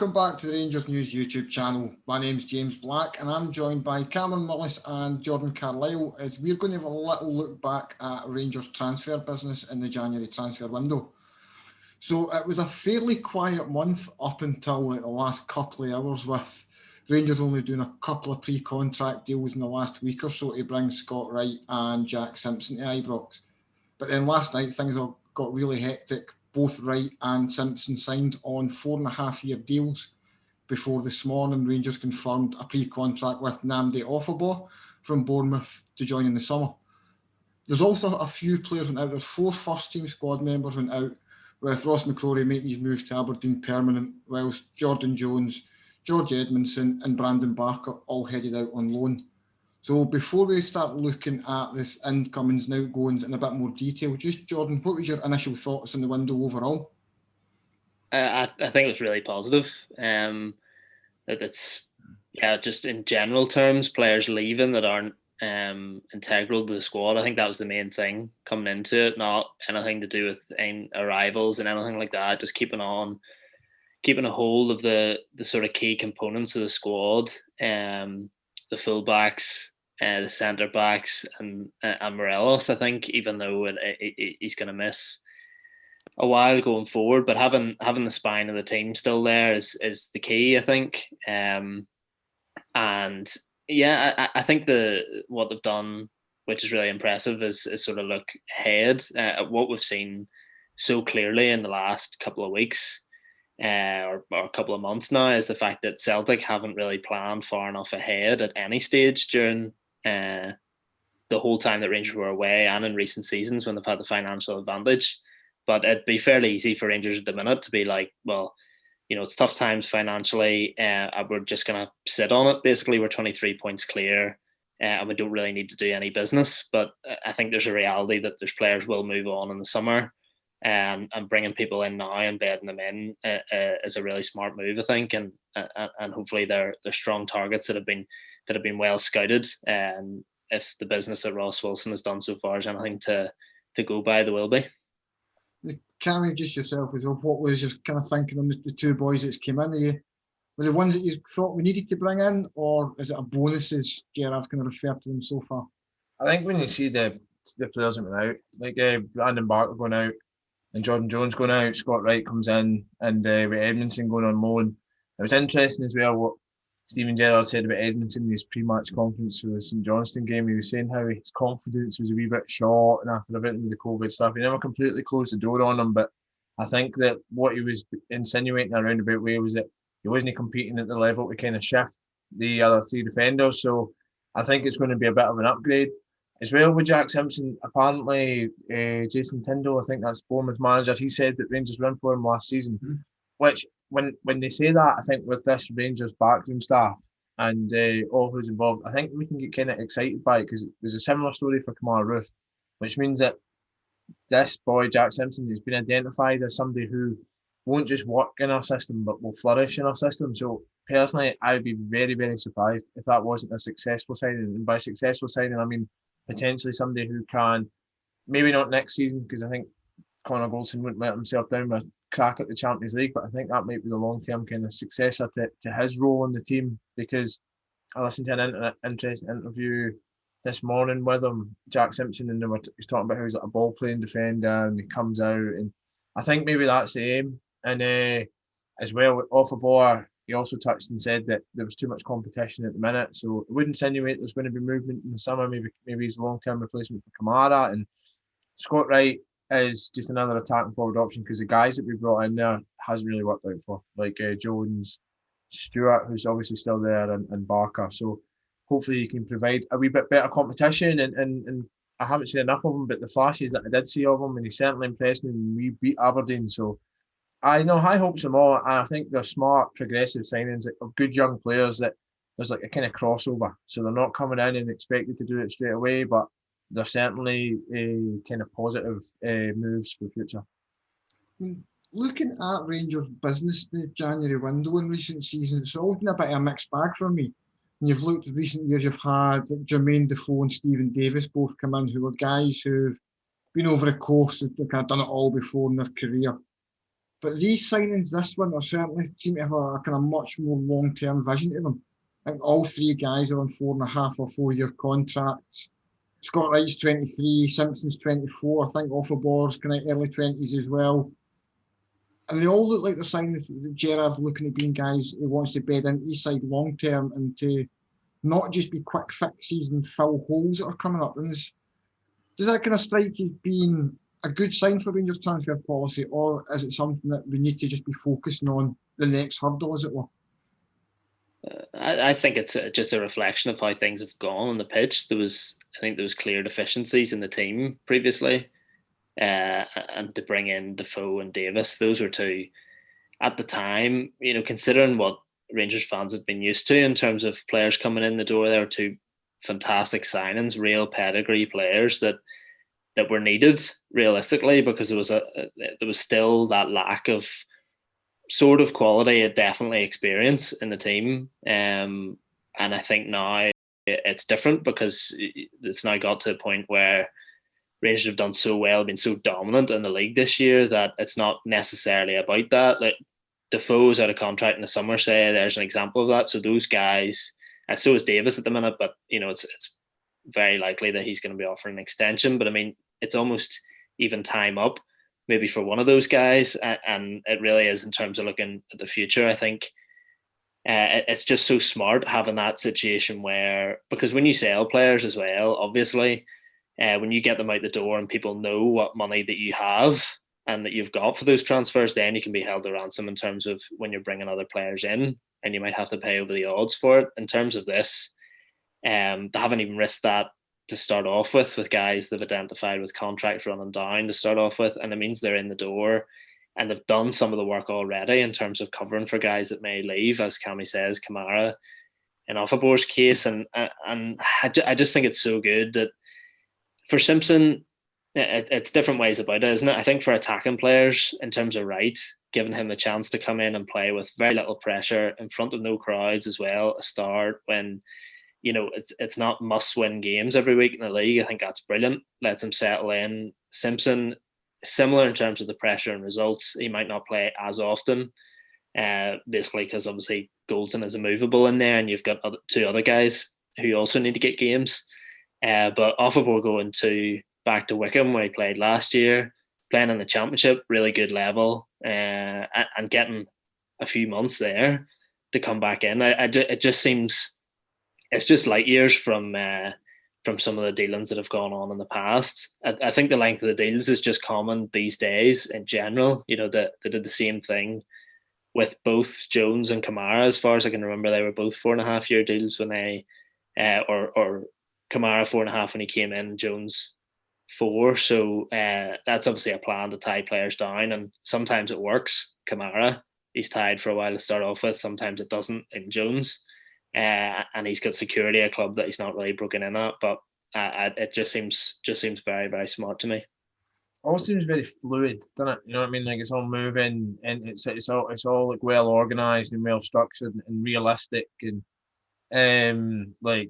Welcome back to the Rangers News YouTube channel. My name's James Black and I'm joined by Cameron Mullis and Jordan Carlisle as we're going to have a little look back at Rangers transfer business in the January transfer window. So it was a fairly quiet month up until the last couple of hours, with Rangers only doing a couple of pre-contract deals in the last week or so to bring Scott Wright and Jack Simpson to Ibrox. But then last night things all got really hectic. Both Wright and Simpson signed on 4.5-year deals before this morning Rangers confirmed a pre-contract with Nnamdi Offabo from Bournemouth to join in the summer. There's also a few players went out. There's 4 first-team squad members went out, with Ross McCrory making his move to Aberdeen permanent, whilst Jordan Jones, George Edmondson and Brandon Barker all headed out on loan. So before we start looking at this incomings and outgoings in a bit more detail, just Jordan, what was your initial thoughts on the window overall? I think it was really positive. It's just in general terms, players leaving that aren't integral to the squad. I think that was the main thing coming into it, not anything to do with arrivals and anything like that. Just keeping a hold of the sort of key components of the squad, the fullbacks, the centre backs, and Morelos. I think, even though he's going to miss a while going forward, but having the spine of the team still there is the key, I think. I think what they've done, which is really impressive, is sort of look ahead at what we've seen so clearly in the last couple of weeks. Or a couple of months now, is the fact that Celtic haven't really planned far enough ahead at any stage during the whole time that Rangers were away and in recent seasons when they've had the financial advantage. But it'd be fairly easy for Rangers at the minute to be like, well, it's tough times financially, we're just going to sit on it. Basically, we're 23 points clear and we don't really need to do any business. But I think there's a reality that there's players will move on in the summer. And bringing people in now and bedding them in is a really smart move, I think, and hopefully they're strong targets that have been well scouted. And if the business that Ross Wilson has done so far is anything to go by, there will be. Cammy, just yourself as well, what was your kind of thinking on the 2 boys that came in? Were the ones that you thought we needed to bring in, or is it a bonus as Gerard's going to refer to them so far? I think when you see the players that went out, like Brandon Barker going out, and Jordan Jones going out, Scott Wright comes in, and with Edmondson going on loan. It was interesting as well what Steven Gerrard said about Edmondson in his pre-match conference for the St Johnstone game. He was saying how his confidence was a wee bit short, and after everything with the COVID stuff, he never completely closed the door on him. But I think that what he was insinuating in a roundabout way was that he wasn't competing at the level to kind of shift the other 3 defenders. So I think it's going to be a bit of an upgrade. As well with Jack Simpson, apparently Jason Tindall, I think that's Bournemouth manager, he said that Rangers were in for him last season. Which, when they say that, I think with this Rangers backroom staff and all who's involved, I think we can get kind of excited by it, because there's a similar story for Kamara Roof, which means that this boy, Jack Simpson, has been identified as somebody who won't just work in our system, but will flourish in our system. So personally, I would be very, very surprised if that wasn't a successful signing. And by successful signing, I mean potentially somebody who can, maybe not next season, because I think Connor Goldson wouldn't let himself down with a crack at the Champions League, but I think that might be the long-term kind of successor to his role in the team. Because I listened to an interesting interview this morning with him, Jack Simpson, and he's talking about how he's like a ball-playing defender and he comes out, and I think maybe that's the aim. And as well, off a bar, he also touched and said that there was too much competition at the minute, so it would insinuate there's going to be movement in the summer. Maybe he's a long-term replacement for Kamara. And Scott Wright is just another attacking forward option, because the guys that we brought in there hasn't really worked out for, like Jones, Stewart, who's obviously still there, and Barker. So hopefully he can provide a wee bit better competition. And I haven't seen enough of him, but the flashes that I did see of him, and he certainly impressed me when we beat Aberdeen. So I know high hopes for more, and I think they're smart, progressive signings of good young players that there's like a kind of crossover. So they're not coming in and expected to do it straight away, but they're certainly kind of positive moves for the future. Looking at Rangers' business, the January window in recent seasons, it's all been a bit of a mixed bag for me. And you've looked at recent years, you've had Jermaine Defoe and Stephen Davis both come in, who were guys who've been over the course, they've kind of done it all before in their career. But these signings this winter certainly seem to have a kind of much more long-term vision to them. I think all three guys are on 4.5 or 4 year contracts. Scott Wright's 23, Simpson's 24, I think Offabor's kind of early 20s as well. And they all look like they're signing Gerard's looking at being guys who wants to bed into his side long term and to not just be quick fixes and fill holes that are coming up. And does that kind of strike you as being a good sign for Rangers transfer policy, or is it something that we need to just be focusing on the next hurdle, as it were? I think it's just a reflection of how things have gone on the pitch. I think there was clear deficiencies in the team previously, and to bring in Defoe and Davis, those were two at the time. Considering what Rangers fans had been used to in terms of players coming in the door, there were two fantastic signings, real pedigree players that were needed realistically, because there was still that lack of sort of quality and definitely experience in the team. And I think now it's different, because it's now got to a point where Rangers have done so well, been so dominant in the league this year, that it's not necessarily about that. Like Defoe's out of contract in the summer, say, there's an example of that. So those guys, and so is Davis at the minute, but it's very likely that he's going to be offering an extension. But I mean, it's almost even time up maybe for one of those guys, and it really is in terms of looking at the future. I think it's just so smart having that situation where, because when you sell players as well, obviously, when you get them out the door and people know what money that you have and that you've got for those transfers, then you can be held to ransom in terms of when you're bringing other players in, and you might have to pay over the odds for it. In terms of this, they haven't even risked that to start off with guys they've identified with contracts running down to start off with, and it means they're in the door and they've done some of the work already in terms of covering for guys that may leave, as Cammy says, Kamara in Offabor's case. And I just think it's so good that for Simpson, it's different ways about it, isn't it? I think for attacking players, in terms of Wright, giving him the chance to come in and play with very little pressure in front of no crowds as well, a start when it's not must-win games every week in the league. I think that's brilliant. Lets him settle in. Simpson, similar in terms of the pressure and results. He might not play as often, basically because obviously Goldson is immovable in there, and you've got two other guys who also need to get games. But Offabor going back to Wickham, where he played last year, playing in the Championship, really good level, and getting a few months there to come back in. It just seems, it's just light years from some of the dealings that have gone on in the past. I think the length of the deals is just common these days in general. They did the same thing with both Jones and Kamara. As far as I can remember, they were both 4.5 year deals when they, or Kamara 4.5 when he came in, Jones 4. So that's obviously a plan to tie players down, and sometimes it works. Kamara, he's tied for a while to start off with. Sometimes it doesn't in Jones. And he's got security, a club that he's not really broken in at, but it just seems very, very smart to me. All seems very fluid, doesn't it? You know what I mean? Like it's all moving, and it's all like well organized and well structured and realistic, and like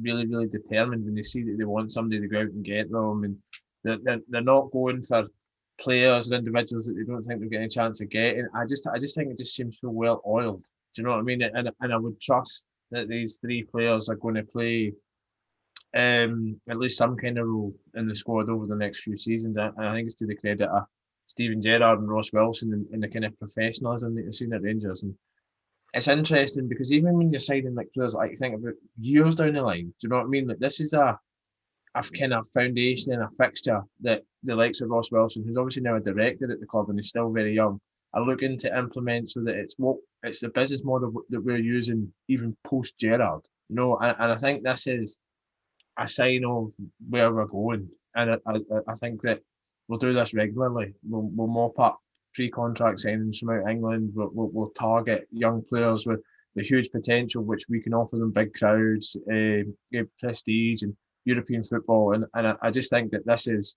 really, really determined when they see that they want somebody to go out and get them, and they're not going for players or individuals that they don't think they're getting a chance of getting. I just think it just seems so well oiled. Do you know what I mean? And I would trust that these three players are going to play at least some kind of role in the squad over the next few seasons. And I think it's to the credit of Steven Gerrard and Ross Wilson and the kind of professionalism that you've seen at Rangers. And it's interesting because even when you're signing like players, like you think about years down the line, do you know what I mean? Like this is a kind of foundation and a fixture that the likes of Ross Wilson, who's obviously now a director at the club and is still very young, are looking to implement, so that it's the business model that we're using even post Gerrard, and I think this is a sign of where we're going, and I think that we'll do this regularly. We'll mop up pre-contract signings from out England. We'll target young players with huge potential, which we can offer them big crowds, prestige and European football, and I just think that this is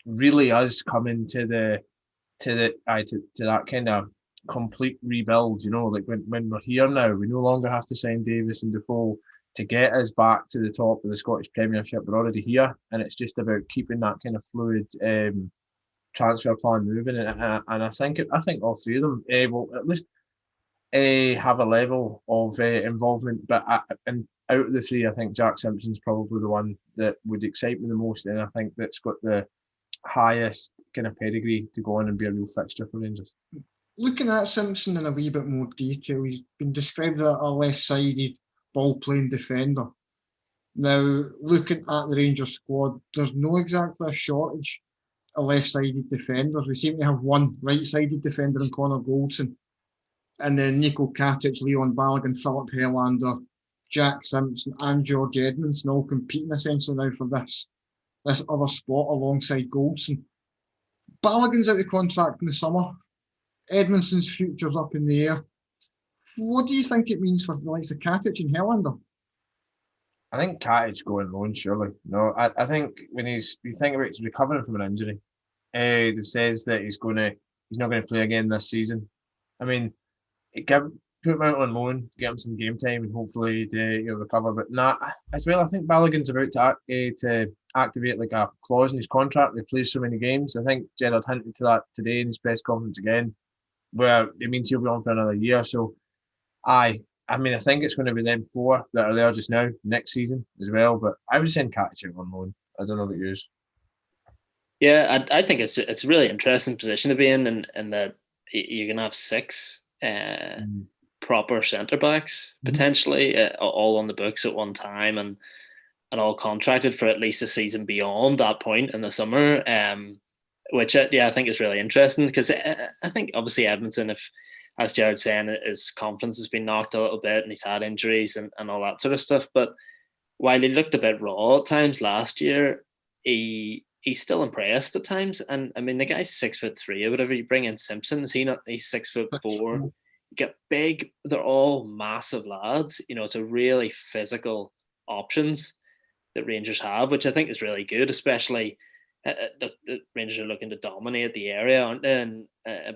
really us coming to that kind of complete rebuild. Like when we're here now, we no longer have to sign Davis and Defoe to get us back to the top of the Scottish Premiership. We're already here, and it's just about keeping that kind of fluid transfer plan moving, and I think all three of them will at least have a level of involvement. But and out of the three, I think Jack Simpson's probably the one that would excite me the most, and I think that's got the highest kind of pedigree to go on and be a real fixture for Rangers. Looking at Simpson in a wee bit more detail, he's been described as a left-sided ball-playing defender. Now, looking at the Rangers squad, there's no exactly a shortage of left-sided defenders. We seem to have one right-sided defender in Connor Goldson, and then Nico Katic, Leon Balogun, Philip Helander, Jack Simpson, and George Edmondson all competing essentially now for this other spot alongside Goldson. Balogun's out of contract in the summer. Edmondson's future's up in the air. What do you think it means for the likes of Katic and Helander? I think Katic going loan, surely. No, I think when you think about it, he's recovering from an injury. They've says that he's not going to play again this season. I mean, put him out on loan, get him some game time, and hopefully he'll recover. But as well, I think Balogun's about to activate like a clause in his contract. He plays so many games. I think Gerrard hinted to that today in his press conference again, where it means he'll be on for another year. So, I think it's going to be them four that are there just now next season as well. But I would send Katic on loan. I don't know about yours. Yeah, I think it's a really interesting position to be in that you're going to have six proper centre backs potentially, all on the books at one time and all contracted for at least a season beyond that point in the summer. Which I think is really interesting because I think obviously Edmondson, if as Jared's saying, his confidence has been knocked a little bit and he's had injuries and all that sort of stuff. But while he looked a bit raw at times last year, he's still impressed at times. And I mean, the guy's 6'3" or whatever. You bring in Simpson, he's 6'4". You get big. They're all massive lads. It's a really physical options that Rangers have, which I think is really good, especially the Rangers are looking to dominate the area, aren't they?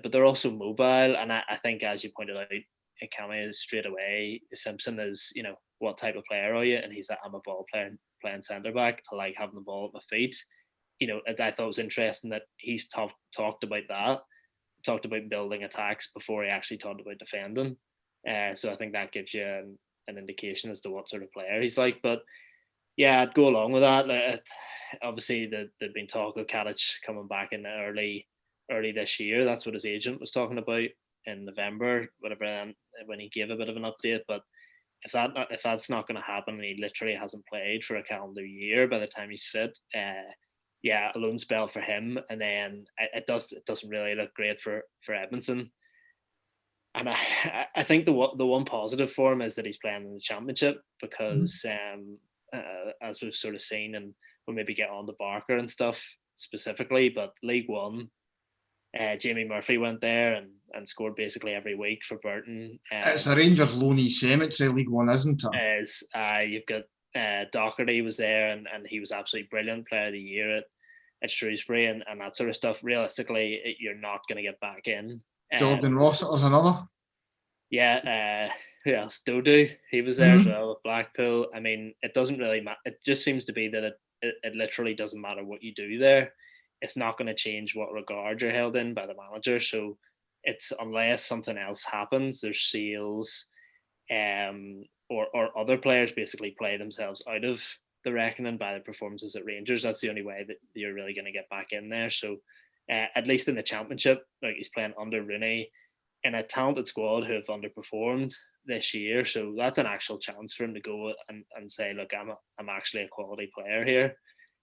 But they're also mobile, and I think, as you pointed out, Cammy is straight away. Simpson is, what type of player are you? And he's like, I'm a ball player, playing centre back. I like having the ball at my feet. I thought it was interesting that he's talked about that, talked about building attacks before he actually talked about defending. So I think that gives you an indication as to what sort of player he's like. But yeah, I'd go along with that. Obviously, there'd been talk of Katic coming back in early this year. That's what his agent was talking about in November, whatever, when he gave a bit of an update. But if that's not going to happen, and he literally hasn't played for a calendar year by the time he's fit, a loan spell for him, and then it doesn't really look great for Edmondson. And I think the one positive for him is that he's playing in the Championship because as we've sort of seen, and we'll maybe get on to Barker and stuff specifically, but League One, Jamie Murphy went there and scored basically every week for Burton. It's a Rangers loanee cemetery, League One, isn't it? You've got Doherty was there and he was absolutely brilliant, player of the year at Shrewsbury and that sort of stuff. Realistically, you're not going to get back in. Jordan Rossiter's another. Yeah, who else? Dodo, he was there as well with Blackpool. I mean, it doesn't really matter. It just seems to be that it literally doesn't matter what you do there. It's not going to change what regard you're held in by the manager. So it's unless something else happens, there's sales, or other players basically play themselves out of the reckoning by the performances at Rangers. That's the only way that you're really going to get back in there. So at least in the Championship, like he's playing under Rooney in a talented squad who have underperformed this year. So that's an actual chance for him to go and say, look, I'm actually a quality player here,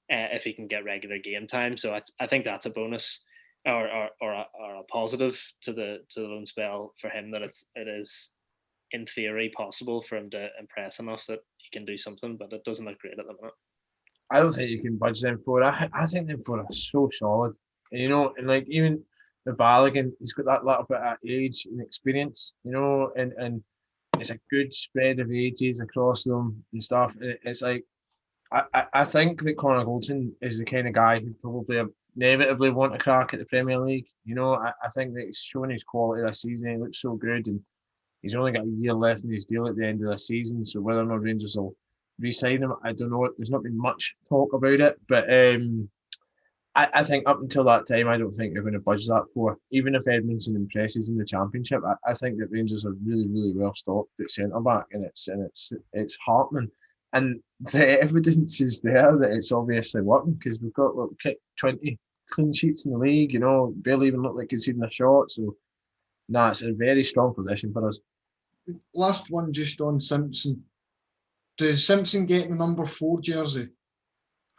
if he can get regular game time. So I think that's a bonus or a positive to the loan spell for him, that it is in theory possible for him to impress enough that he can do something, but it doesn't look great at the minute. I don't think you can budge them for it. I think them for are so solid. And like even the Balogun, he's got that little bit of age and experience, and it's a good spread of ages across them and stuff. And it's like, I think that Connor Goldson is the kind of guy who probably inevitably want a crack at the Premier League. I think that he's shown his quality this season. He looks so good, and he's only got a year left in his deal at the end of the season. So whether or not Rangers will re-sign him, I don't know. There's not been much talk about it, but I think up until that time, I don't think they're going to budge that for. Even if Edmondson impresses in the Championship, I think that Rangers are really, really well stocked at centre back, and it's heartening. And the evidence is there that it's obviously working, because we've got 20 clean sheets in the league. Barely even look like conceding a shot. So, it's a very strong position for us. Last one, just on Simpson. Does Simpson getting the number 4 jersey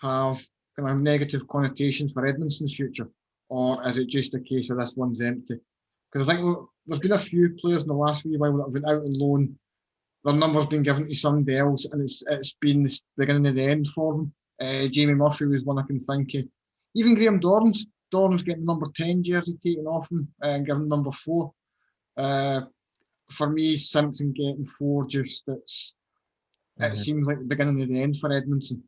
have kind of negative connotations for Edmondson's future, or is it just a case of this one's empty? Because I think there's been a few players in the last wee while that have been out on loan. Their number's been given to somebody else, and it's been the beginning of the end for them. Jamie Murphy was one I can think of. Even Graham Dorrans getting the number 10 jersey taken off him and given number 4. For me, Simpson getting 4 it seems like the beginning of the end for Edmondson.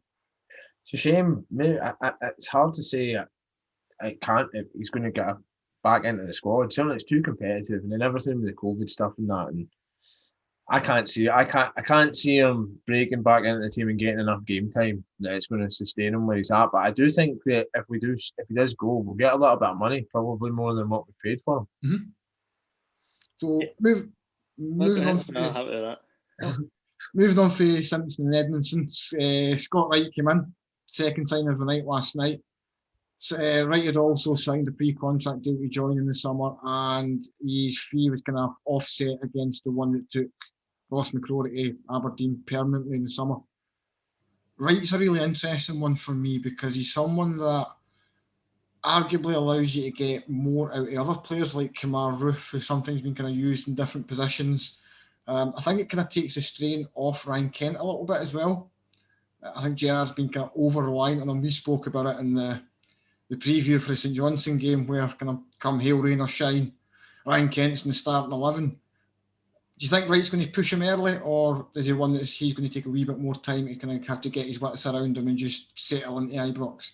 It's a shame. It's hard to say. He's going to get back into the squad. Certainly, it's too competitive, and then everything with the COVID stuff and that. And I can't see him breaking back into the team and getting enough game time that it's going to sustain him where he's at. But I do think that if he does go, we'll get a little bit of money, probably more than what we paid for him. Mm-hmm. So moving on. I'm happy with that. Moving on for Simpson and Edmondson, Scott Wright came in, second signing of the night last night. Wright had also signed a pre-contract deal to join in the summer, and his fee was kind of offset against the one that took Ross McCrory to Aberdeen permanently in the summer. Wright's a really interesting one for me because he's someone that arguably allows you to get more out of other players like Kamar Roof, who sometimes been kind of used in different positions. I think it kind of takes the strain off Ryan Kent a little bit as well. I think JR's been kind of over-reliant on him. We spoke about it in the preview for the St Johnstone game, where kind of come hail, rain or shine, Ryan Kent's in the starting 11. Do you think Wright's going to push him early, or is he one that he's going to take a wee bit more time to kind of have to get his wits around him and just settle into Ibrox?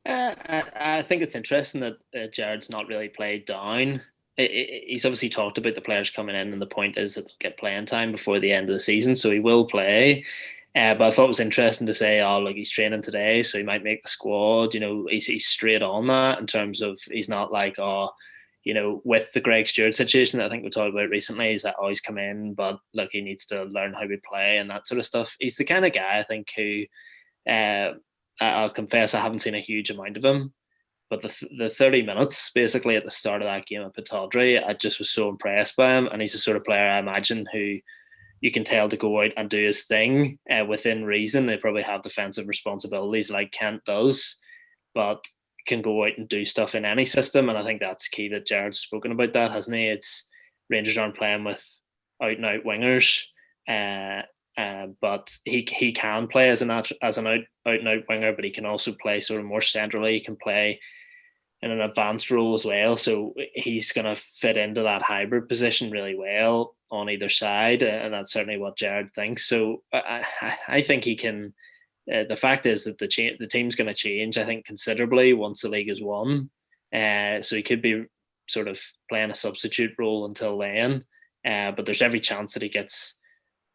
I think it's interesting that Jared's not really played down. He's obviously talked about the players coming in, and the point is that they'll get playing time before the end of the season, so he will play. But I thought it was interesting to say, he's training today, so he might make the squad. He's straight on that in terms of he's not like, with the Greg Stewart situation that I think we talked about recently, is that he's come in, but look, he needs to learn how we play and that sort of stuff. He's the kind of guy, I think, who I'll confess I haven't seen a huge amount of him, but the 30 minutes basically at the start of that game at Pataudry, I just was so impressed by him, and he's the sort of player I imagine who you can tell to go out and do his thing within reason. They probably have defensive responsibilities like Kent does, but can go out and do stuff in any system. And I think that's key that Jared's spoken about that, hasn't he? It's Rangers aren't playing with out-and-out wingers, but he can play as an out-and-out winger, but he can also play sort of more centrally. He can play in an advanced role as well. So he's going to fit into that hybrid position really well on either side, and that's certainly what Jared thinks. So I think he can. The fact is that the team's going to change, I think, considerably once the league is won. So he could be sort of playing a substitute role until then. But there's every chance that he gets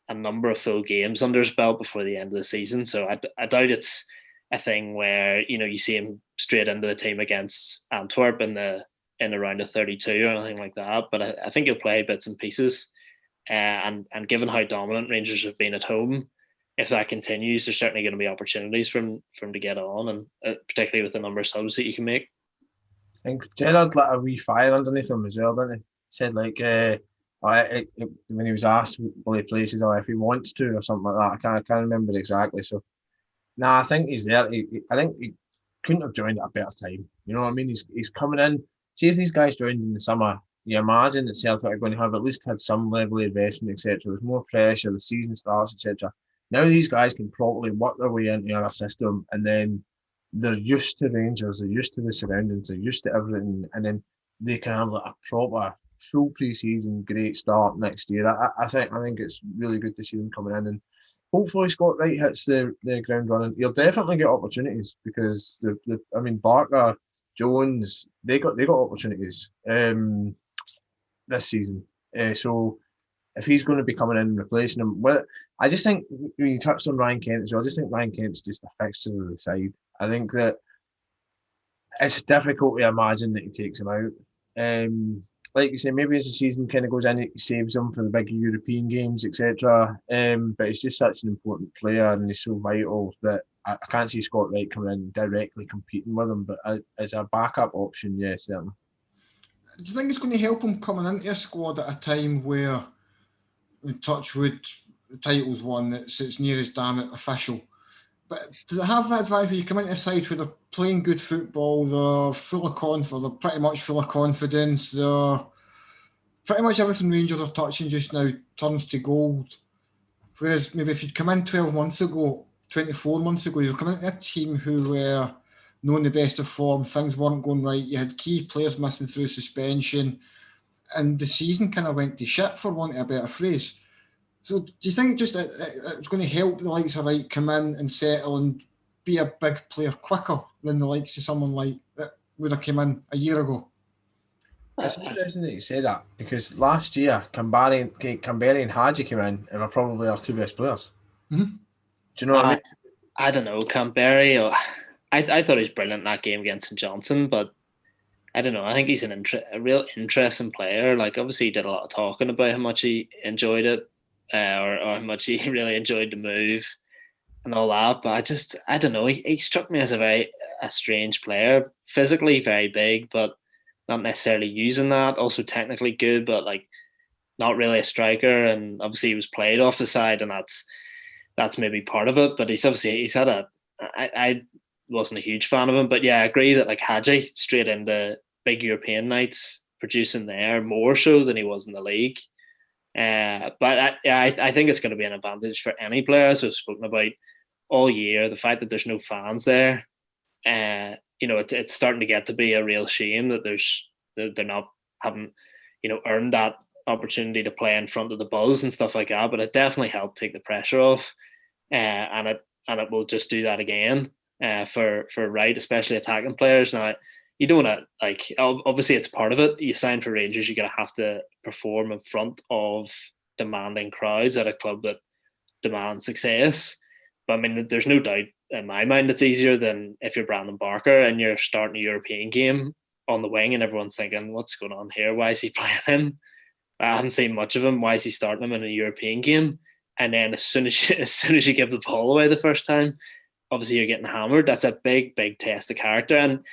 a number of full games under his belt before the end of the season. So I doubt it's a thing where you see him straight into the team against Antwerp in the round of 32 or anything like that. But I think he'll play bits and pieces. And given how dominant Rangers have been at home, if that continues, there's certainly going to be opportunities for him to get on, and particularly with the number of subs that you can make. I think Gerrard lit a wee fire underneath him as well, didn't he? Said when he was asked will he play, he says, if he wants to or something like that. I can't remember exactly. So, I think he's there. I think he couldn't have joined at a better time. You know what I mean? He's coming in. See, if these guys joined in the summer, you imagine that Celtic are going to have at least had some level of investment, etc. There's more pressure, the season starts, etc. Now these guys can properly work their way into our system, and then they're used to Rangers, they're used to the surroundings, they're used to everything, and then they can have a proper full pre-season great start next year. I think it's really good to see them coming in, and hopefully Scott Wright hits the ground running. He'll definitely get opportunities because Barker, Jones, they got opportunities this season. So if he's going to be coming in and replacing him, I just think when you touched on Ryan Kent as well, I just think Ryan Kent's just a fixture of the side. I think that it's difficult to imagine that he takes him out. Like you say, maybe as the season kind of goes in, it saves him for the big European games, etc. But he's just such an important player, and he's so vital that I can't see Scott Wright coming in directly competing with him. But as a backup option, yes, certainly. Do you think it's going to help him coming into a squad at a time where, in Touchwood, the title's won, it's near as damn it official? But does it have that advantage where you come into a side where they're playing good football, they're pretty much full of confidence, they're pretty much everything Rangers are touching just now turns to gold. Whereas maybe if you'd come in 12 months ago, 24 months ago, you were coming into a team who were not in the best of form, things weren't going right, you had key players missing through suspension, and the season kind of went to shit, for want of a better phrase. So do you think just it's going to help the likes of Wright come in and settle and be a big player quicker than the likes of someone like that would have come in a year ago? It's interesting that you say that, because last year Camberry and Hadji came in and were probably our two best players. Mm-hmm. Do you know what I mean? I don't know, Camberry. I thought he was brilliant in that game against St Johnstone, but I don't know. I think he's a real interesting player. Like, obviously, he did a lot of talking about how much he enjoyed it, or how much he really enjoyed the move and all that. But I don't know. He struck me as a strange player. Physically very big, but not necessarily using that. Also technically good, but like not really a striker. And obviously, he was played off the side, and that's maybe part of it. But he's had I wasn't a huge fan of him, but yeah, I agree that like Hadji straight into big European nights, producing there more so than he was in the league. But I think it's going to be an advantage for any player, as we've spoken about all year. The fact that there's no fans there, it's starting to get to be a real shame that they're not haven't earned that opportunity to play in front of the buzz and stuff like that. But it definitely helped take the pressure off, and it will just do that again. For Wright, especially attacking players. Now, you don't want to, like, obviously it's part of it. You sign for Rangers, you're going to have to perform in front of demanding crowds at a club that demands success. But I mean, there's no doubt in my mind it's easier than if you're Brandon Barker and you're starting a European game on the wing and everyone's thinking, what's going on here? Why is he playing him? I haven't seen much of him. Why is he starting him in a European game? And then as soon as you give the ball away the first time, obviously you're getting hammered. That's a big test of character. And,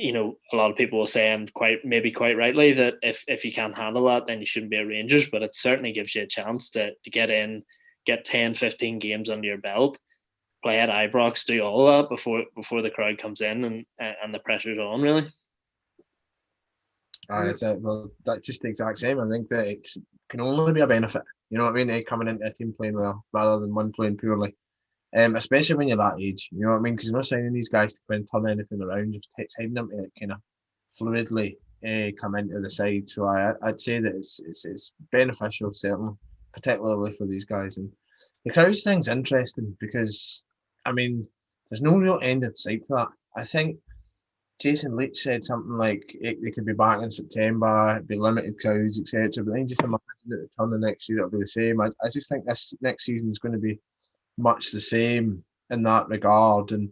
a lot of people will say, and quite rightly, that if you can't handle that, then you shouldn't be at Rangers. But it certainly gives you a chance to get in, get 10, 15 games under your belt, play at Ibrox, do all that before the crowd comes in and the pressure's on, really. That's just the exact same. I think that it can only be a benefit. You know what I mean? Coming into a team playing well rather than one playing poorly. Especially when you're that age, you know what I mean? Because you're not signing these guys to come and turn anything around. You're signing them to kind of fluidly come into the side. So I'd say that it's beneficial, certainly, particularly for these guys. And the Crowds thing's interesting because, I mean, there's no real end in sight for that. I think Jason Leach said something like they could be back in September, it'd be limited crowds, etc. But then just imagine at the turn of next year, it'll be the same. I just think this next season is going to be much the same in that regard. And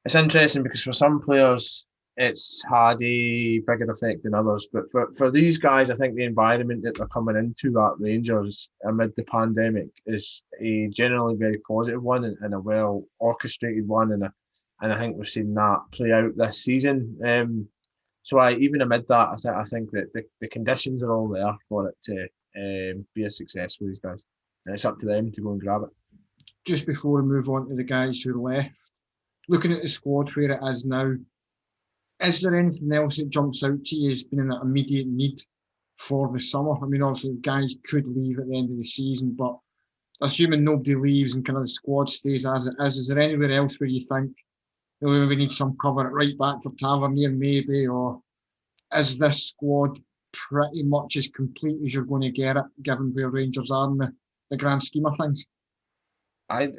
it's interesting because for some players it's had a bigger effect than others, but for these guys, I think the environment that they're coming into at Rangers amid the pandemic is a generally very positive one and a well orchestrated one, and I think we've seen that play out this season. So even amid that, I think that the conditions are all there for it to be a success for these guys, and it's up to them to go and grab it. Just before we move on to the guys who left, looking at the squad where it is now, is there anything else that jumps out to you as being an immediate need for the summer? I mean, obviously, guys could leave at the end of the season, but assuming nobody leaves and kind of the squad stays as it is there anywhere else where you think we need some cover at right back for Tavernier maybe, or is this squad pretty much as complete as you're going to get it, given where Rangers are in the grand scheme of things? I'd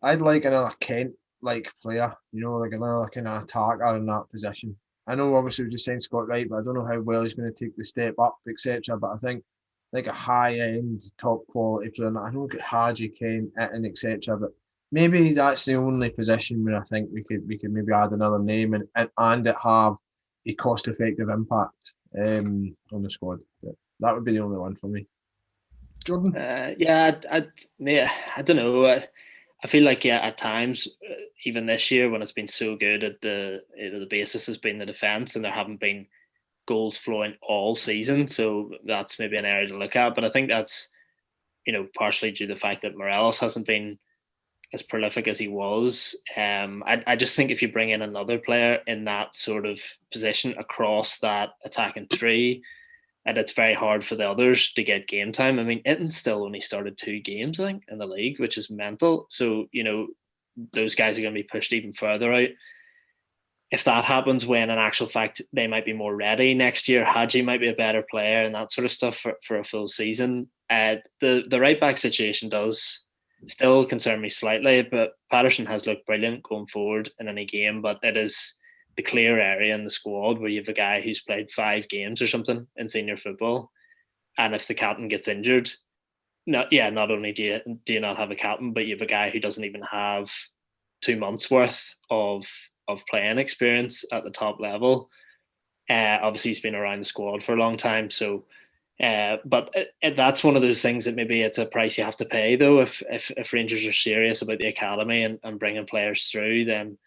like another Kent-like player, like another kind of attacker in that position. I know obviously we just signed Scott Wright, but I don't know how well he's going to take the step up, etc. But I think like a high-end, top-quality player. I know we've got Hadji, Kent, and etc. But maybe that's the only position where I think we could maybe add another name and it have a cost effective impact on the squad. But that would be the only one for me. Jordan? I don't know. I feel like at times, even this year when it's been so good, at the basis has been the defence, and there haven't been goals flowing all season. So that's maybe an area to look at. But I think that's partially due to the fact that Morelos hasn't been as prolific as he was. I just think if you bring in another player in that sort of position across that attacking three, and it's very hard for the others to get game time. I mean, Itten still only started 2 games, I think, in the league, which is mental. So, those guys are going to be pushed even further out. If that happens, when in actual fact they might be more ready next year, Hadji might be a better player and that sort of stuff for a full season. The right back situation does still concern me slightly, but Patterson has looked brilliant going forward in any game, but it is the clear area in the squad where you have a guy who's played 5 games or something in senior football, and if the captain gets injured, not only do you not have a captain, but you have a guy who doesn't even have 2 months worth of playing experience at the top level. Obviously, he's been around the squad for a long time, so. But that's one of those things that maybe it's a price you have to pay, though. If Rangers are serious about the academy and bringing players through, then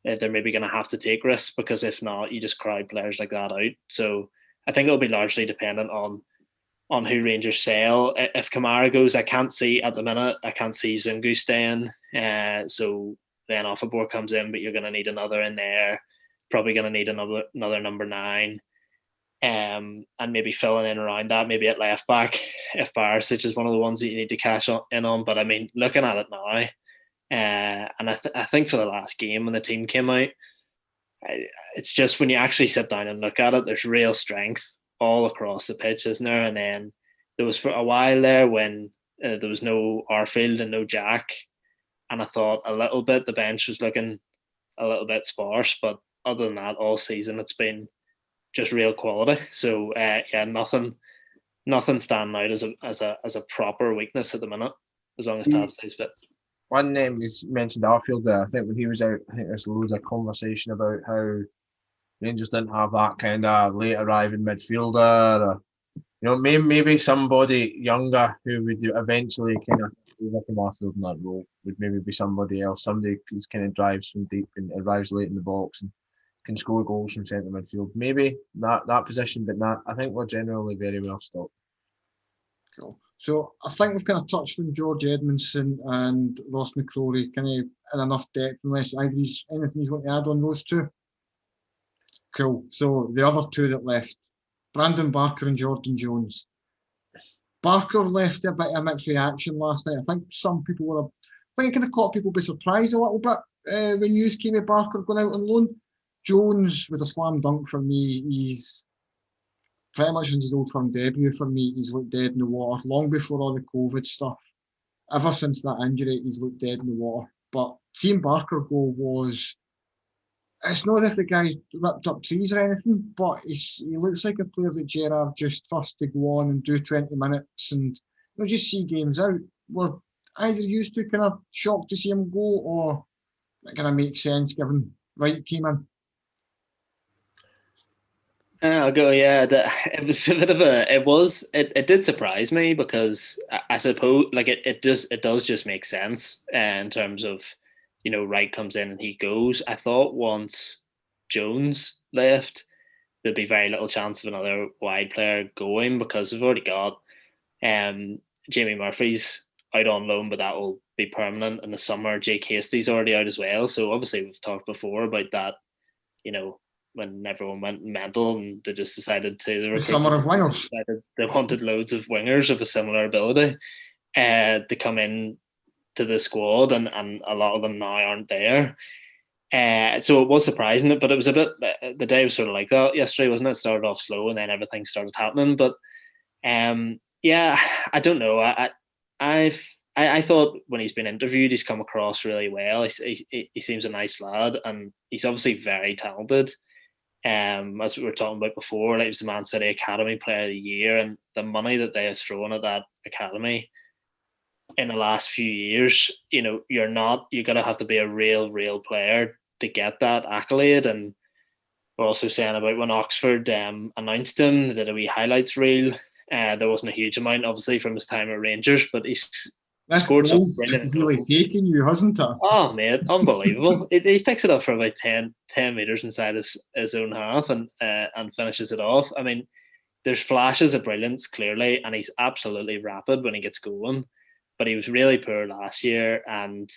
they're maybe going to have to take risks, because if not, you just crowd players like that out. So I think it'll be largely dependent on who Rangers sell. If Kamara goes, I can't see Zungu staying. So then Offenborg comes in, but you're going to need another in there. Probably going to need another number 9. And maybe filling in around that, maybe at left back, if Barisic is one of the ones that you need to cash in on. But I mean, looking at it now, and I think for the last game when the team came out, it's just when you actually sit down and look at it, there's real strength all across the pitch, isn't there? And then there was for a while there when there was no Arfield and no Jack, and I thought a little bit the bench was looking a little bit sparse, but other than that, all season it's been just real quality. So nothing standing out as a proper weakness at the minute, as long as Tab stays fit. One name is mentioned Arfield there. I think when he was out, I think there's loads of conversation about how Rangers didn't have that kind of late arriving midfielder, or maybe somebody younger who would eventually kind of over from Arfield in that role would maybe be somebody else, somebody who kind of drives from deep and arrives late in the box and can score goals from centre midfield. Maybe that position, but not. I think we're generally very well stocked. Cool. So I think we've kind of touched on George Edmondson and Ross McCrory kind of in enough depth, unless anything you want to add on those two. Cool. So the other two that left, Brandon Barker and Jordan Jones. Barker left a bit of a mixed reaction last night. I think some people were, I think it kind of caught people by surprise a little bit when news came of Barker going out on loan. Jones was a slam dunk for me. He's pretty much in his Old Firm debut for me. He's looked dead in the water long before all the COVID stuff. Ever since that injury, he's looked dead in the water. But seeing Barker go was, it's not as if the guy ripped up trees or anything, but he looks like a player that Gerrard just trusts to go on and do 20 minutes and just see games out. We're either used to kind of shocked to see him go, or it kind of makes sense given Wright came in. I'll go. Yeah, it was a bit of a. It did surprise me, because I suppose like it does just make sense in terms of Wright comes in and he goes. I thought once Jones left, there'd be very little chance of another wide player going, because we've already got Jamie Murphy's out on loan, but that will be permanent in the summer. Jake Hasty's already out as well. So obviously we've talked before about that. When everyone went mental and they just decided to the summer of wingers. They wanted loads of wingers of a similar ability to come in to the squad, and a lot of them now aren't there. So it was surprising, but it was a bit. The day was sort of like that yesterday, wasn't it? It started off slow and then everything started happening. But I don't know. I thought when he's been interviewed, he's come across really well. He seems a nice lad, and he's obviously very talented. As we were talking about before, like, he was the Man City Academy Player of the Year, and the money that they have thrown at that academy, in the last few years, you're gonna have to be a real player to get that accolade. And we're also saying about when Oxford announced him, they did a wee highlights reel. There wasn't a huge amount, obviously, from his time at Rangers, but he's scored some brilliant really goals. taking you, hasn't it? Oh, mate, unbelievable. He picks it up for about 10 metres inside his own half and finishes it off. I mean, there's flashes of brilliance, clearly, and he's absolutely rapid when he gets going. But he was really poor last year, and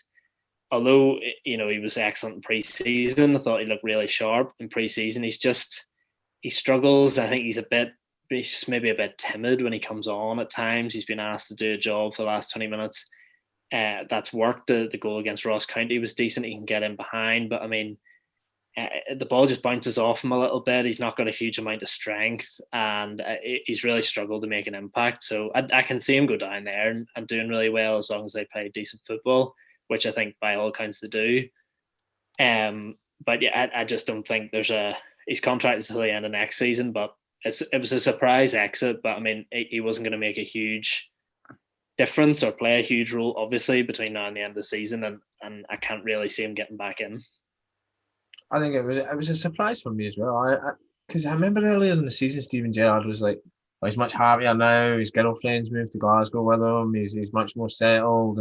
although he was excellent in pre-season, I thought he looked really sharp in pre-season. He struggles. I think he's just maybe a bit timid when he comes on at times. He's been asked to do a job for the last 20 minutes. That's worked. The goal against Ross County was decent. He can get in behind, but I mean, the ball just bounces off him a little bit. He's not got a huge amount of strength, and he's really struggled to make an impact. So I can see him go down there and doing really well as long as they play decent football, which I think by all accounts they do. But yeah, I just don't think he's contracted till the end of next season, but it was a surprise exit. But I mean, he wasn't going to make a huge difference or play a huge role, obviously, between now and the end of the season, and I can't really see him getting back in. I think it was a surprise for me as well. Because I remember earlier in the season, Steven Gerrard was like, well, he's much happier now. His girlfriend's moved to Glasgow with him. He's much more settled,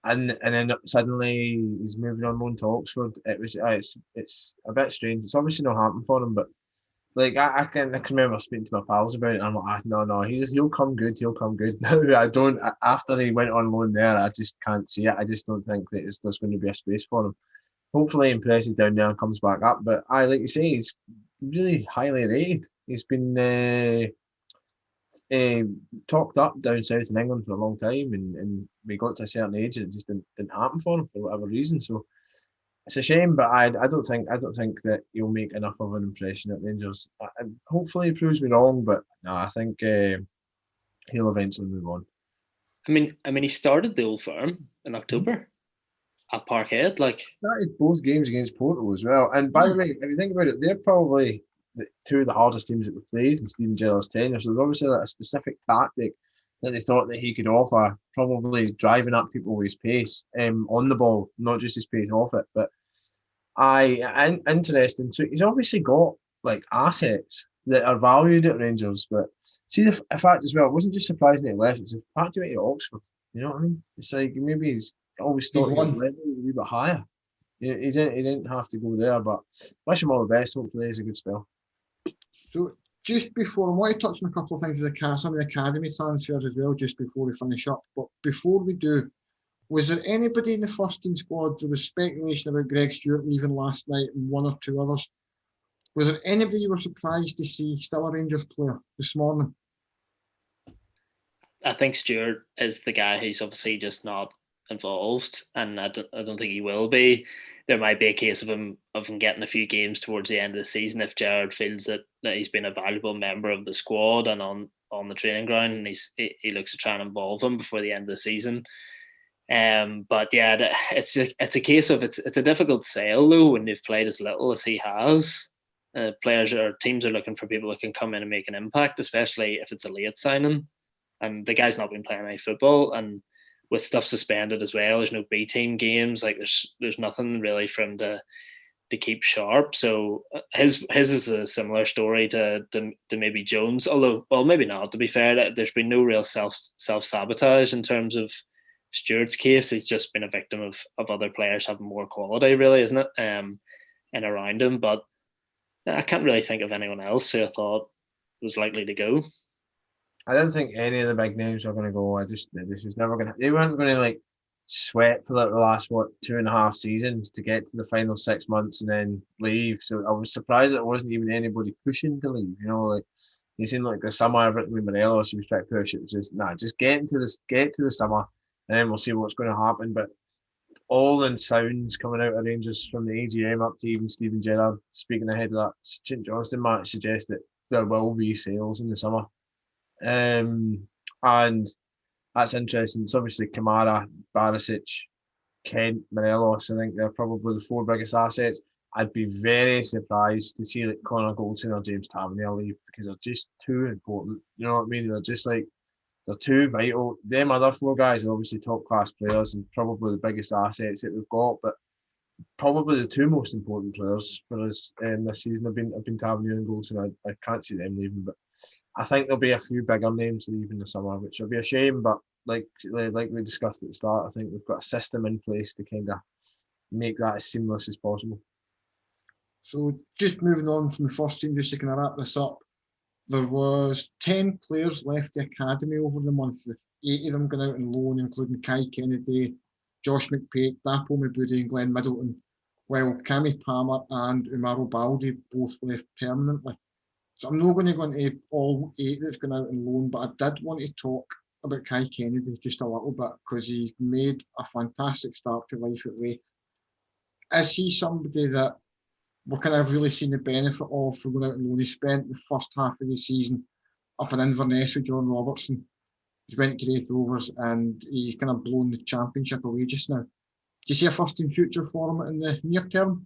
and then suddenly he's moving on loan to Oxford. It's a bit strange. It's obviously not happened for him, but like I can remember speaking to my pals about it, and I'm like, no, he'll come good. He'll come good. No, I don't. After he went on loan there, I just can't see it. I just don't think that there's going to be a space for him. Hopefully, he impresses down there and comes back up. But like you say, he's really highly rated. He's been talked up down south in England for a long time, and we got to a certain age and it just didn't happen for him for whatever reason. So it's a shame, but I don't think that he'll make enough of an impression at Rangers. And hopefully, he proves me wrong, but no, I think he'll eventually move on. I mean, he started the Old Firm in October at Parkhead. Like, started both games against Porto as well. And by the way, if you think about it, they're probably two of the hardest teams that we've played in Steven Gerrard's tenure. So there's obviously a specific tactic that they thought that he could offer, probably driving up people with his pace on the ball, not just his pace off it. But interesting. So he's obviously got like assets that are valued at Rangers. But see the fact as well, it wasn't just surprising that he left, it's the fact he went to Oxford. You know what I mean? It's like maybe he's always thought he was a wee bit higher. He didn't have to go there, but wish him all the best. Hopefully it's a good spell. So just before, I want to touch on a couple of things with some of the academy transfers as well, just before we finish up. But before we do, was there anybody in the first team squad? There was speculation about Greg Stewart leaving last night and one or two others. Was there anybody you were surprised to see still a Rangers player this morning? I think Stewart is the guy who's obviously just not involved, and I don't think he will be. There might be a case of him getting a few games towards the end of the season if Gerrard feels that he's been a valuable member of the squad and on the training ground, and he looks to try and involve him before the end of the season. But yeah, it's a case of it's a difficult sale though when they've played as little as he has. Players or teams are looking for people who can come in and make an impact, especially if it's a late signing. And the guy's not been playing any football, and with stuff suspended as well, there's no B team games. Like there's nothing really for him to keep sharp. So his is a similar story to maybe Jones, although well maybe not. To be fair, there's been no real self sabotage in terms of Stewart's case. He's just been a victim of other players having more quality, really, isn't it? And around him, but I can't really think of anyone else who I thought was likely to go. I don't think any of the big names are going to go. This was never going to. They weren't going to like sweat for like the last 2.5 seasons to get to the final 6 months and then leave. So I was surprised that it wasn't even anybody pushing to leave. You know, like you seemed like the summer everything with Morelos, he was trying to push. It was just get to the summer, and then we'll see what's going to happen. But all the sounds coming out of Rangers from the AGM up to even Steven Gerrard speaking ahead of that St Johnstone match suggest that there will be sales in the summer. And that's interesting. It's obviously Kamara, Barisic, Kent, Morelos. I think they're probably the 4 biggest assets. I'd be very surprised to see like Connor Goldson or James Tavernier leave because they're just too important. You know what I mean? They're just like they're too vital. Them other 4 guys are obviously top class players and probably the biggest assets that we've got, but probably the 2 most important players for us this season have been Tavernier and Goldson. I can't see them leaving, but I think there'll be a few bigger names leaving the summer, which will be a shame. But like we discussed at the start, I think we've got a system in place to kind of make that as seamless as possible. So just moving on from the first team, just to kind of wrap this up, there was 10 players left the academy over the month, with 8 of them going out on loan, including Kai Kennedy, Josh McPake, Dapo Mabudi and Glenn Middleton, while Cammy Palmer and Umaro Baldi both left permanently. So I'm not going to go into all 8 that's gone out on loan, but I did want to talk about Kai Kennedy just a little bit, because he's made a fantastic start to life at Raith. Is he somebody that we're kind of really seeing the benefit of for going out on loan? He spent the first half of the season up in Inverness with John Robertson. He's went to Raith Rovers and he's kind of blown the championship away just now. Do you see a first team future for him in the near term?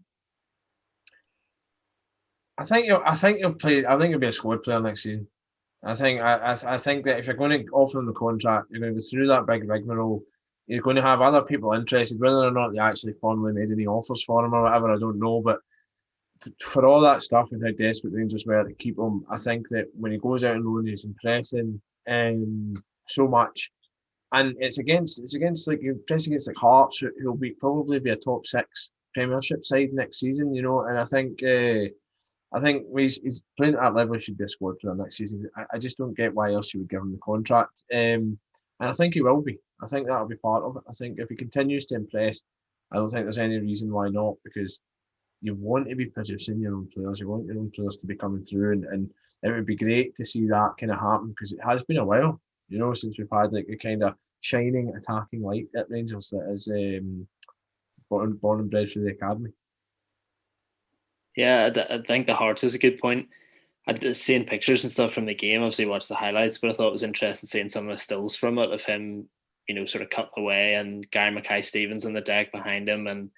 I think he'll play. I think he'll be a squad player next season. I think that if you're going to offer him the contract, you're going to go through that big rigmarole. You're going to have other people interested, whether or not they actually formally made any offers for him or whatever. I don't know, but for all that stuff and how desperate Rangers were to keep him, I think that when he goes out on loan, he's impressing so much. And it's against like you press against like Hearts, who'll probably be a top 6 Premiership side next season, you know. And I think he's playing at that level. He should be a squad player next season. I just don't get why else you would give him the contract. And I think he will be. I think that'll be part of it. I think if he continues to impress, I don't think there's any reason why not, because you want to be producing your own players. You want your own players to be coming through, and it would be great to see that kind of happen, because it has been a while, you know, since we've had like a kind of shining attacking light at Rangers that is born and bred through the academy. Yeah, I think the Hearts is a good point. I'd seen pictures and stuff from the game. Obviously, watched the highlights, but I thought it was interesting seeing some of the stills from it of him, you know, sort of cutting away, and Gary Mackay-Stevens on the deck behind him, and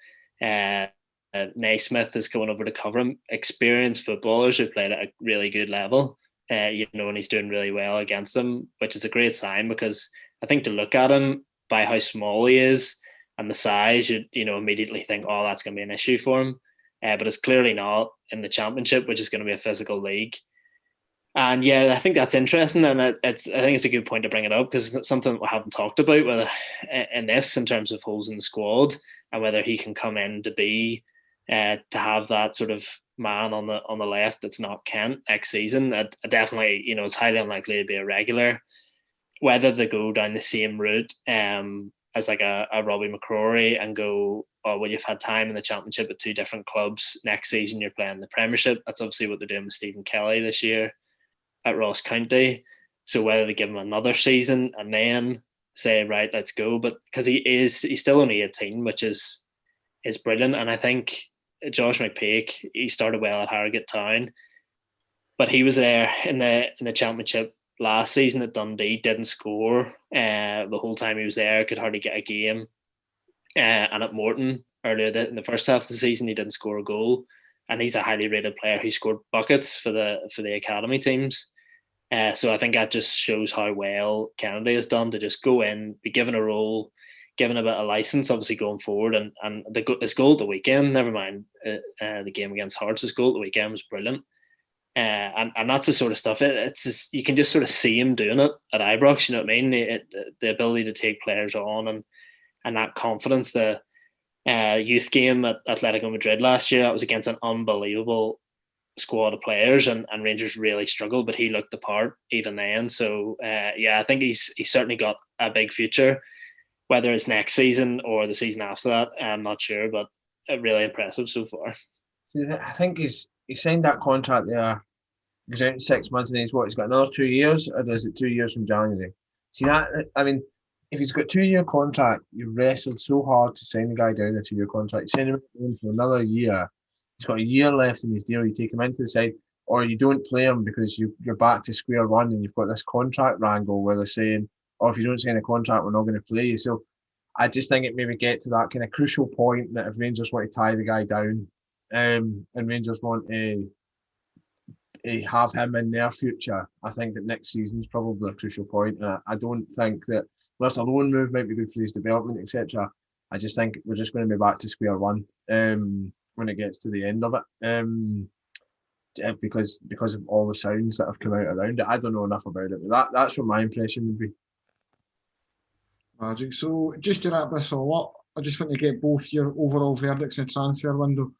Naismith is going over to cover him. Experienced footballers who played at a really good level, you know, and he's doing really well against them, which is a great sign, because I think to look at him by how small he is and the size, you know, immediately think, oh, that's going to be an issue for him. But it's clearly not in the Championship, which is going to be a physical league. And yeah, I think that's interesting, and I think it's a good point to bring it up, because it's something we haven't talked about whether in this, in terms of holes in the squad, and whether he can come in to be to have that sort of man on the left that's not Kent next season. I definitely, you know, it's highly unlikely to be a regular. Whether they go down the same route as like a Robbie McCrory and go, oh, well, you've had time in the Championship at 2 different clubs. Next season, you're playing the Premiership. That's obviously what they're doing with Stephen Kelly this year at Ross County. So whether they give him another season and then say, right, let's go. But because he's still only 18, which is brilliant. And I think Josh McPake, he started well at Harrogate Town, but he was there in the Championship last season at Dundee, didn't score the whole time he was there, could hardly get a game. And at Morton earlier in the first half of the season, he didn't score a goal, and he's a highly rated player who scored buckets for the academy teams. So I think that just shows how well Kennedy has done to just go in, be given a role, given a bit of license, obviously going forward, and his goal at the weekend, never mind the game against Hearts, his goal at the weekend was brilliant. And that's the sort of stuff. It's just, you can just sort of see him doing it at Ibrox. You know what I mean? The ability to take players on and that confidence. The youth game at Atletico Madrid last year, that was against an unbelievable squad of players, and Rangers really struggled, but he looked the part even then. So yeah, I think he's certainly got a big future. Whether it's next season or the season after that, I'm not sure, but really impressive so far. I think he signed that contract there. Goes out in 6 months, and he's got another 2 years, or is it 2 years from January? See that? I mean, if he's got a 2-year contract, you wrestled so hard to sign the guy down a 2-year contract. You send him in for another year. He's got a year left in his deal. You take him into the side, or you don't play him because you're back to square one, and you've got this contract wrangle where they're saying, "Oh, if you don't sign a contract, we're not going to play you." So I just think it maybe get to that kind of crucial point that if Rangers want to tie the guy down, and Rangers want to have him in their future, I think that next season's probably a crucial point. And I don't think that, whilst a loan move might be good for his development, etc., I just think we're just going to be back to square one when it gets to the end of it. Because of all the sounds that have come out around it. I don't know enough about it, but that's what my impression would be. Magic. So just to wrap this all up, I just want to get both your overall verdicts in the transfer window.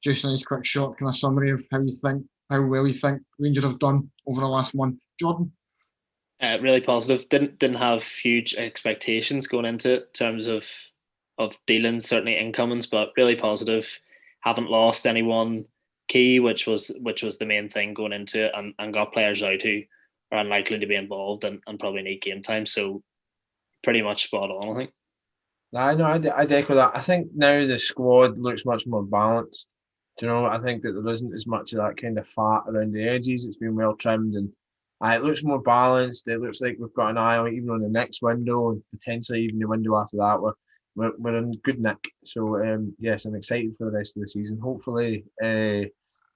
Just a nice quick short kind of summary of how well you think Rangers have done over the last month. Jordan? Really positive. Didn't have huge expectations going into it in terms of dealings, certainly incomings, but really positive. Haven't lost anyone key, which was the main thing going into it, and got players out who are unlikely to be involved and probably need game time. So pretty much spot on, I think. I know, I'd echo that. I think now the squad looks much more balanced. Do you know, I think that there isn't as much of that kind of fat around the edges. It's been well trimmed, and it looks more balanced. It looks like we've got an eye on even on the next window, and potentially even the window after that. We're in good nick. So yes, I'm excited for the rest of the season. Hopefully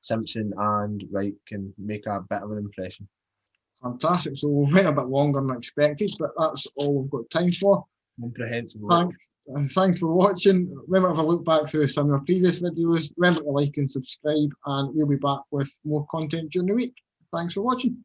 Simpson and Wright can make a bit of an impression. Fantastic. So we went a bit longer than expected, but that's all we've got time for. Comprehensive. Thanks for watching. Remember to have a look back through some of our previous videos. Remember to like and subscribe, and we'll be back with more content during the week. Thanks for watching.